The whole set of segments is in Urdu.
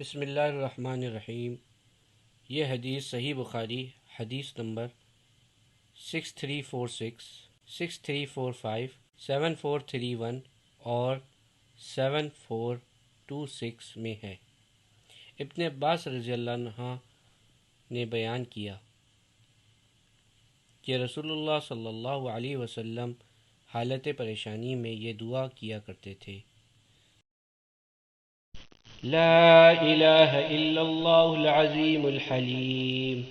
بسم اللہ الرحمن الرحیم۔ یہ حدیث صحیح بخاری حدیث نمبر 6346، 6345، 7431 اور 7426 میں ہے۔ ابن عباس رضی اللہ عنہ نے بیان کیا کہ رسول اللہ صلی اللہ علیہ وسلم حالت پریشانی میں یہ دعا کیا کرتے تھے: لا الہ الا اللہ العظیم الحلیم،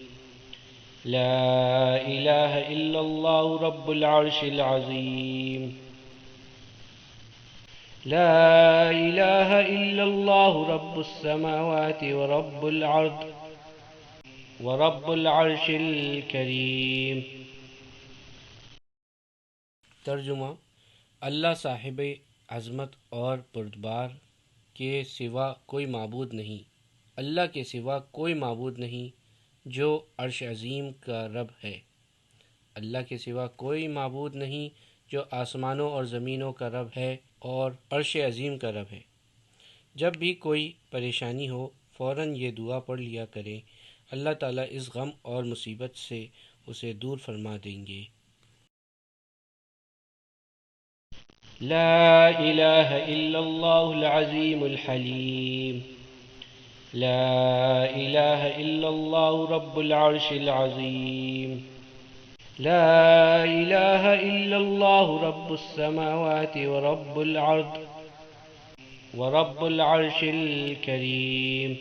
لا الہ الا اللہ رب العرش العظیم، لا الہ الا اللہ رب السماوات ورب الارض ورب العرش الکریم۔ ترجمہ: اللہ صاحب عظمت اور بردبار کے سوا کوئی معبود نہیں، اللہ کے سوا کوئی معبود نہیں جو عرش عظیم کا رب ہے، اللہ کے سوا کوئی معبود نہیں جو آسمانوں اور زمینوں کا رب ہے اور عرش عظیم کا رب ہے۔ جب بھی کوئی پریشانی ہو فوراً یہ دعا پڑھ لیا کریں، اللہ تعالیٰ اس غم اور مصیبت سے اسے دور فرما دیں گے۔ لا الہ الا اللہ العظیم الحلیم، لا الہ الا اللہ رب العرش العظیم، لا الہ الا اللہ رب السماوات ورب الارض ورب العرش الکریم۔